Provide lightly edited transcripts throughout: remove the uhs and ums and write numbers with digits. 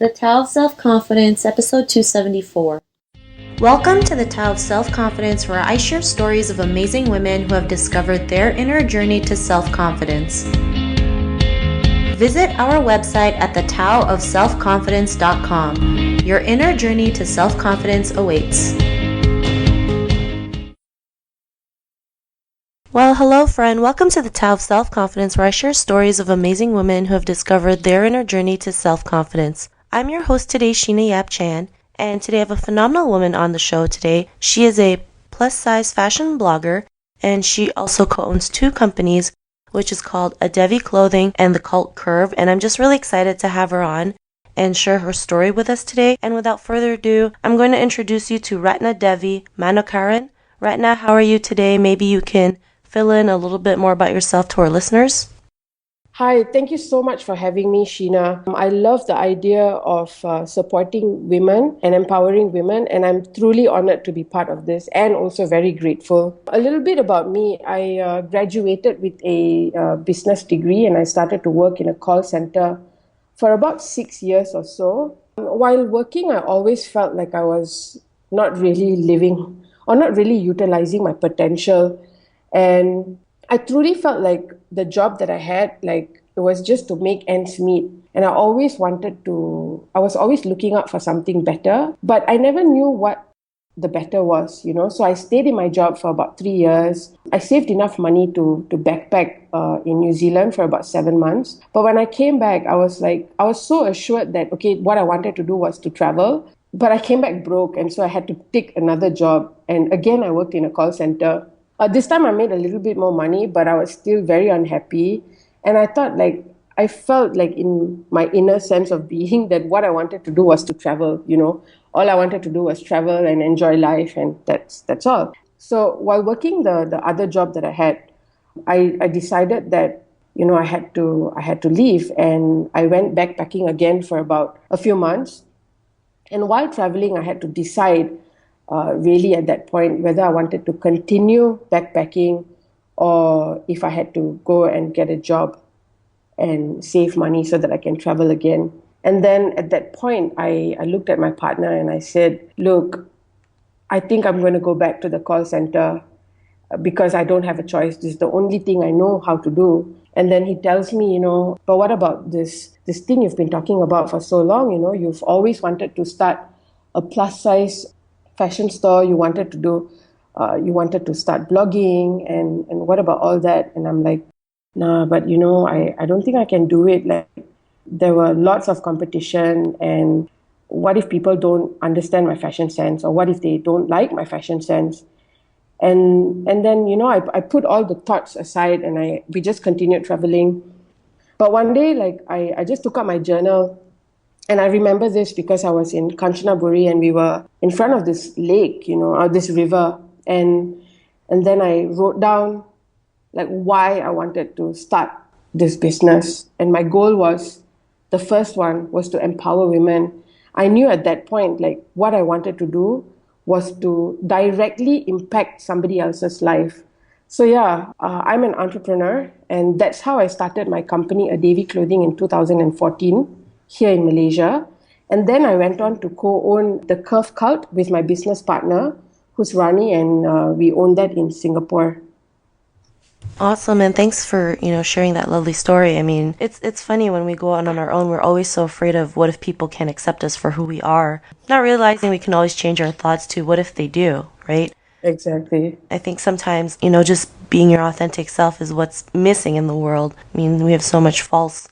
The Tao of Self-Confidence, episode 274. Welcome to the Tao of Self-Confidence, where I share stories of amazing women who have discovered their inner journey to self-confidence. Visit our website at thetaoofselfconfidence.com. Your inner journey to self-confidence awaits. Well, hello friend. Welcome to the Tao of Self-Confidence, where I share stories of amazing women who have discovered their inner journey to self-confidence. I'm your host today, Sheena Yap Chan, and today I have a phenomenal woman on the show today. She is a plus-size fashion blogger, and she also co-owns two companies, which is called Adevi Clothing and The Cult Curve, and I'm just really excited to have her on and share her story with us today. And without further ado, I'm going to introduce you to Ratnadevi Manokaran. Ratna, how are you today? Maybe you can fill in a little bit more about yourself to our listeners. Hi, thank you so much for having me, Sheena. I love the idea of supporting women and empowering women, and I'm truly honored to be part of this and also very grateful. A little bit about me. I graduated with a business degree and I started to work in a call center for about 6 years or so. While working, I always felt like I was not really living or not really utilizing my potential. And I truly felt like the job that I had, like it was just to make ends meet. And I was always looking out for something better, but I never knew what the better was, you know. So I stayed in my job for about 3 years. I saved enough money to backpack in New Zealand for about 7 months. But when I came back, I was so assured that, okay, what I wanted to do was to travel. But I came back broke, and so I had to take another job. And again, I worked in a call center. This time I made a little bit more money, but I was still very unhappy. And I felt like in my inner sense of being that what I wanted to do was to travel, you know. All I wanted to do was travel and enjoy life, and that's all. So while working the other job that I had, I decided that, you know, I had to leave, and I went backpacking again for about a few months. And while traveling, I had to decide really at that point whether I wanted to continue backpacking or if I had to go and get a job and save money so that I can travel again. And then at that point, I looked at my partner and I said, look, I think I'm going to go back to the call center because I don't have a choice. This is the only thing I know how to do. And then he tells me, you know, but what about this thing you've been talking about for so long? You know, you've always wanted to start a plus size fashion store. You wanted to start blogging, and what about all that? And I'm like, nah, but you know, I don't think I can do it. Like, there were lots of competition, and what if people don't understand my fashion sense, or what if they don't like my fashion sense? And then, you know, I put all the thoughts aside, and we just continued traveling. But one day, like, I just took out my journal. And I remember this because I was in Kanchanaburi and we were in front of this lake, you know, or this river. And then I wrote down like why I wanted to start this business. And my goal the first one was to empower women. I knew at that point, like what I wanted to do was to directly impact somebody else's life. So yeah, I'm an entrepreneur, and that's how I started my company, Adevi Clothing, in 2014. Here in Malaysia. And then I went on to co-own the Curve Cult with my business partner, who's Rani, and we own that in Singapore. Awesome, and thanks for, you know, sharing that lovely story. I mean, it's funny when we go out on our own, we're always so afraid of what if people can't accept us for who we are, not realizing we can always change our thoughts to what if they do, right? Exactly. I think sometimes, you know, just being your authentic self is what's missing in the world. I mean, we have so much false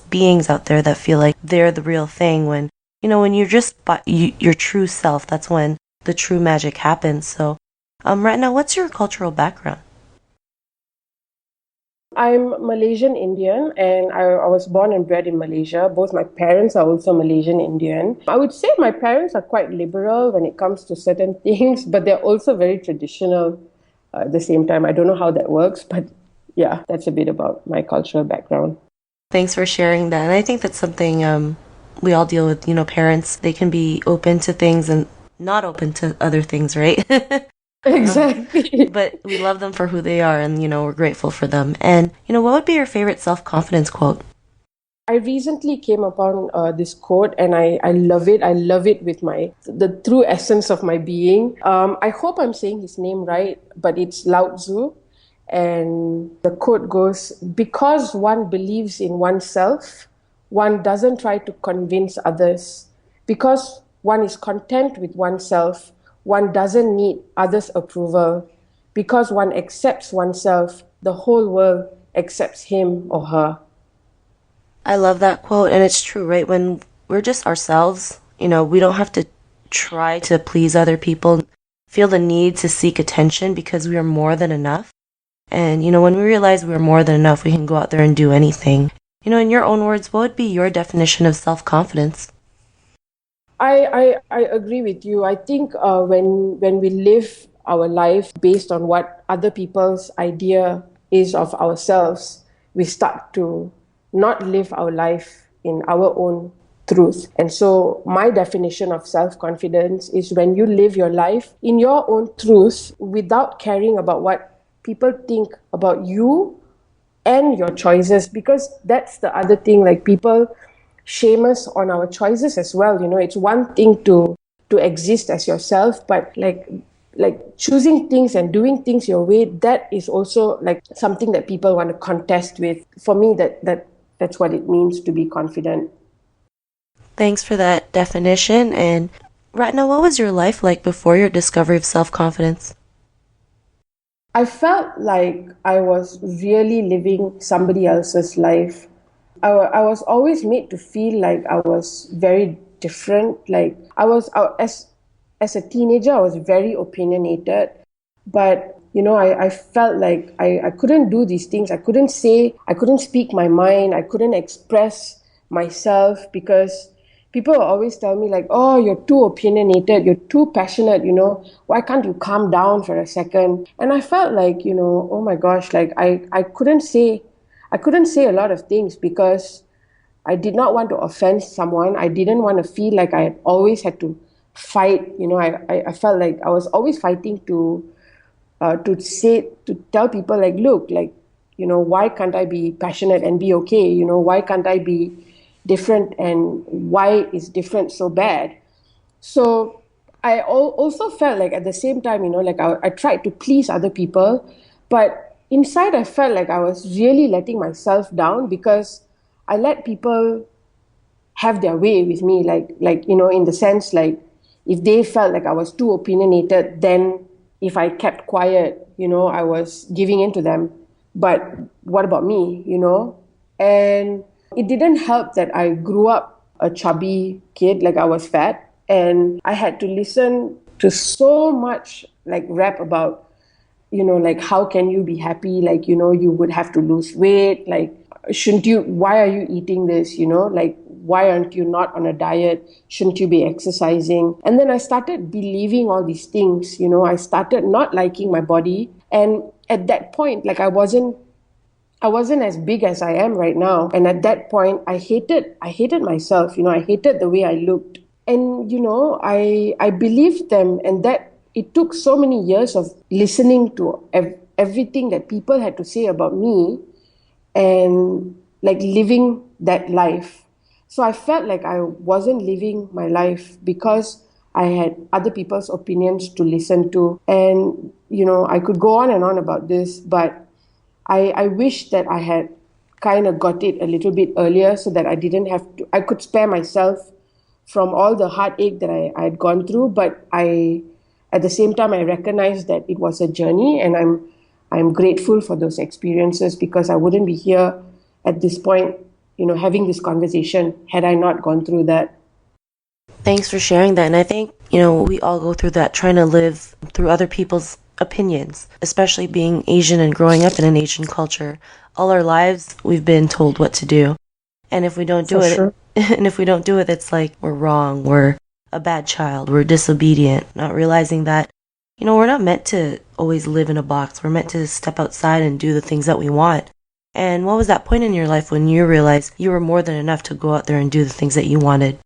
beings out there that feel like they're the real thing when, you know, when you're just your true self, that's when the true magic happens. So, right now, what's your cultural background? I'm Malaysian Indian, and I was born and bred in Malaysia. Both my parents are also Malaysian Indian. I would say my parents are quite liberal when it comes to certain things, but they're also very traditional at the same time. I don't know how that works, but yeah, that's a bit about my cultural background. Thanks for sharing that. And I think that's something we all deal with. You know, parents, they can be open to things and not open to other things, right? Exactly. But we love them for who they are, and, you know, we're grateful for them. And, you know, what would be your favorite self-confidence quote? I recently came upon this quote, and I love it. I love it with the true essence of my being. I hope I'm saying his name right, but it's Lao Tzu. And the quote goes, because one believes in oneself, one doesn't try to convince others. Because one is content with oneself, one doesn't need others' approval. Because one accepts oneself, the whole world accepts him or her. I love that quote, and it's true, right? When we're just ourselves, we don't have to try to please other people, feel the need to seek attention because we are more than enough. And, when we realize we're more than enough, we can go out there and do anything. In your own words, what would be your definition of self-confidence? I agree with you. I think when we live our life based on what other people's idea is of ourselves, we start to not live our life in our own truth. And so my definition of self-confidence is when you live your life in your own truth without caring about what people think about you and your choices, because that's the other thing, like people shame us on our choices as well. It's one thing to exist as yourself, but like choosing things and doing things your way, that is also like something that people want to contest with. For me, that's what it means to be confident. Thanks for that definition. And Ratna, what was your life like before your discovery of self-confidence? I felt like I was really living somebody else's life. I was always made to feel like I was very different. Like as a teenager, I was very opinionated, but I felt like I couldn't do these things. I couldn't speak my mind. I couldn't express myself because people will always tell me like, oh, you're too opinionated, you're too passionate, why can't you calm down for a second? And I felt like, oh my gosh, like I couldn't say a lot of things because I did not want to offend someone. I didn't want to feel like I always had to fight. I felt like I was always fighting to tell people like, look, like, why can't I be passionate and be okay? Why can't I be different, and why is different so bad? So I also felt like at the same time, like I tried to please other people, but inside I felt like I was really letting myself down because I let people have their way with me, like in the sense like if they felt like I was too opinionated, then if I kept quiet, I was giving in to them. But what about me, And it didn't help that I grew up a chubby kid, like I was fat, and I had to listen to so much like rap about like how can you be happy, like you would have to lose weight, like shouldn't you, why are you eating this, like why aren't you not on a diet, shouldn't you be exercising? And then I started believing all these things. I started not liking my body, and at that point, like I wasn't as big as I am right now. And at that point, I hated myself. I hated the way I looked. And I believed them, and that it took so many years of listening to everything that people had to say about me, and like living that life. So I felt like I wasn't living my life because I had other people's opinions to listen to. And I could go on and on about this, but I wish that I had kind of got it a little bit earlier so that I could spare myself from all the heartache that I had gone through. But at the same time, I recognized that it was a journey, and I'm grateful for those experiences because I wouldn't be here at this point, having this conversation had I not gone through that. Thanks for sharing that. And I think, we all go through that trying to live through other people's opinions, especially being Asian and growing up in an Asian culture. All our lives, we've been told what to do. And if we don't do For it, sure. and if we don't do it, it's like we're wrong, we're a bad child, we're disobedient, not realizing that, we're not meant to always live in a box. We're meant to step outside and do the things that we want. And what was that point in your life when you realized you were more than enough to go out there and do the things that you wanted?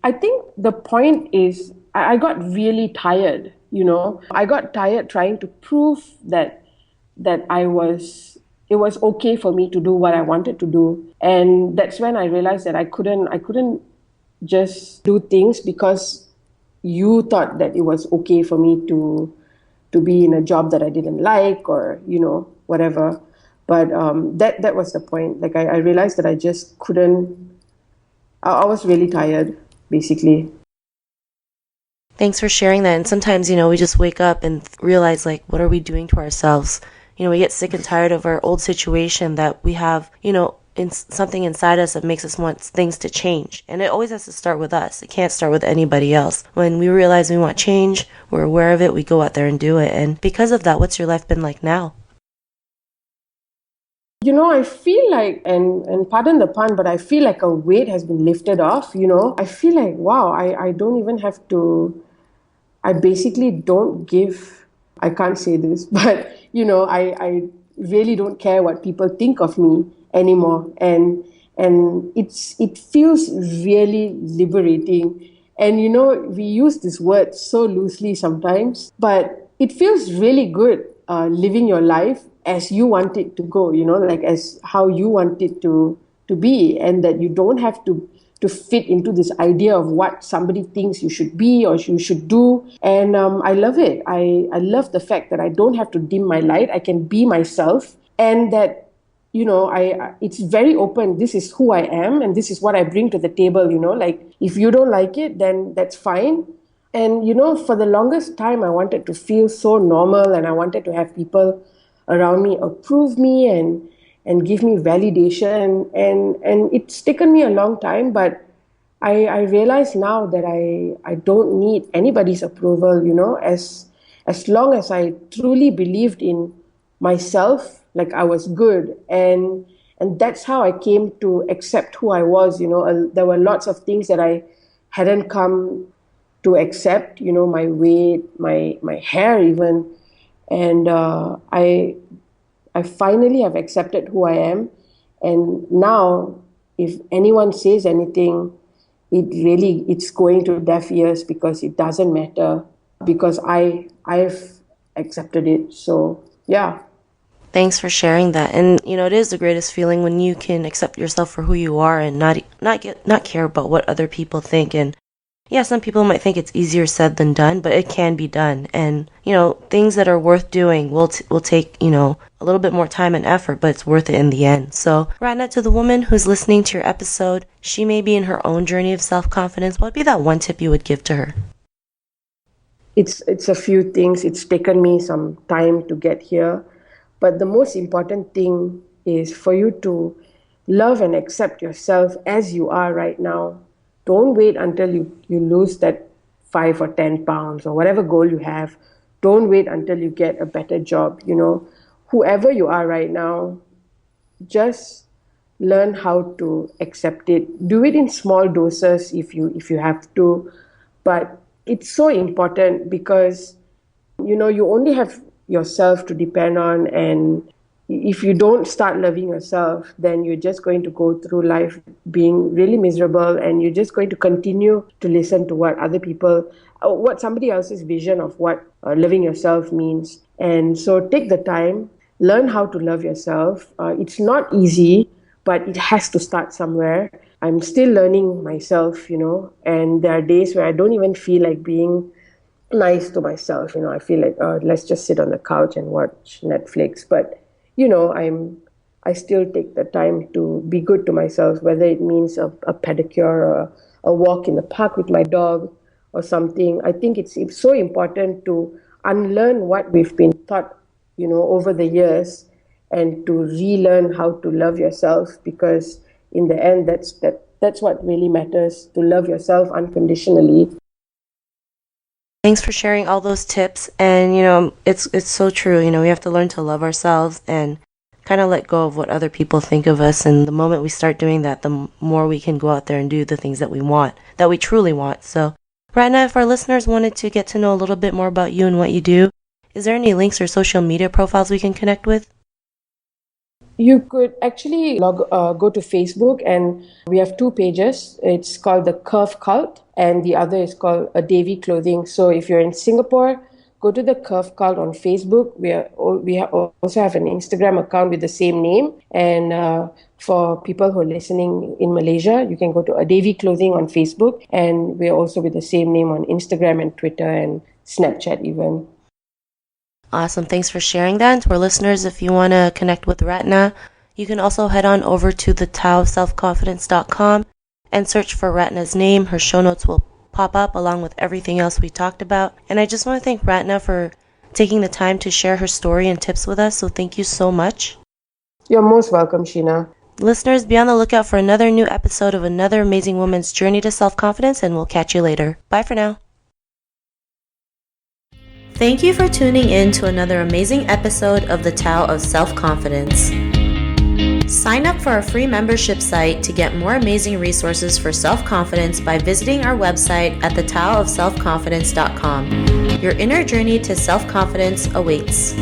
I think the point is I got really tired. I got tired trying to prove that I was it was okay for me to do what I wanted to do. And that's when I realized that I couldn't just do things because you thought that it was okay for me to be in a job that I didn't like, or whatever. But that was the point. Like I realized that I just couldn't. I was really tired, basically. Thanks for sharing that. And sometimes, we just wake up and realize, like, what are we doing to ourselves? We get sick and tired of our old situation that we have, something inside us that makes us want things to change. And it always has to start with us. It can't start with anybody else. When we realize we want change, we're aware of it, we go out there and do it. And because of that, what's your life been like now? I feel like, and pardon the pun, but I feel like a weight has been lifted off. I feel like, wow, I don't even have to. I basically don't give, I can't say this, but I really don't care what people think of me anymore. And it feels really liberating. And we use this word so loosely sometimes, but it feels really good living your life as you want it to go, like as how you want it to be, and that you don't have to fit into this idea of what somebody thinks you should be or you should do. And I love it. I love the fact that I don't have to dim my light. I can be myself, and that I it's very open. This is who I am, and this is what I bring to the table. Like if you don't like it, then that's fine. And for the longest time, I wanted to feel so normal, and I wanted to have people around me approve me and give me validation. And it's taken me a long time, but I realize now that I don't need anybody's approval. As long as I truly believed in myself, like I was good. And that's how I came to accept who I was. There were lots of things that I hadn't come to accept, my weight, my hair even. And I finally have accepted who I am. And now if anyone says anything, it's going to deaf ears, because it doesn't matter, because I've accepted it. So yeah. Thanks for sharing that. And it is the greatest feeling when you can accept yourself for who you are and not care about what other people think. And yeah, some people might think it's easier said than done, but it can be done. And things that are worth doing will take a little bit more time and effort, but it's worth it in the end. So, Ratna, to the woman who's listening to your episode, she may be in her own journey of self confidence. What would be that one tip you would give to her? It's a few things. It's taken me some time to get here, but the most important thing is for you to love and accept yourself as you are right now. Don't wait until you lose that 5 or 10 pounds or whatever goal you have. Don't wait until you get a better job. Whoever you are right now, just learn how to accept it. Do it in small doses if you have to, but it's so important, because you only have yourself to depend on. And if you don't start loving yourself, then you're just going to go through life being really miserable, and you're just going to continue to listen to what somebody else's vision of what loving yourself means. And so take the time, learn how to love yourself. It's not easy, but it has to start somewhere. I'm still learning myself, and there are days where I don't even feel like being nice to myself. I feel like, oh, let's just sit on the couch and watch Netflix. But I still take the time to be good to myself, whether it means a pedicure or a walk in the park with my dog or something. I think it's so important to unlearn what we've been taught, over the years, and to relearn how to love yourself, because in the end, that's what really matters, to love yourself unconditionally. Thanks for sharing all those tips. And it's so true. We have to learn to love ourselves and kind of let go of what other people think of us. And the moment we start doing that, the more we can go out there and do the things that we want, that we truly want. So, Ratna, if our listeners wanted to get to know a little bit more about you and what you do, is there any links or social media profiles we can connect with? You could actually go to Facebook, and we have two pages. It's called the Curve Cult, and the other is called Adevi Clothing. So if you're in Singapore, go to the Curve Cult on Facebook. Also have an Instagram account with the same name. And for people who are listening in Malaysia, you can go to Adevi Clothing on Facebook. And we're also with the same name on Instagram and Twitter and Snapchat even. Awesome. Thanks for sharing that. And to our listeners, if you want to connect with Ratna, you can also head on over to thetaoofselfconfidence.com and search for Ratna's name. Her show notes will pop up along with everything else we talked about. And I just want to thank Ratna for taking the time to share her story and tips with us. So thank you so much. You're most welcome, Sheena. Listeners, be on the lookout for another new episode of another amazing woman's journey to self-confidence, and we'll catch you later. Bye for now. Thank you for tuning in to another amazing episode of the Tao of Self-Confidence. Sign up for our free membership site to get more amazing resources for self-confidence by visiting our website at thetaoofselfconfidence.com. Your inner journey to self-confidence awaits.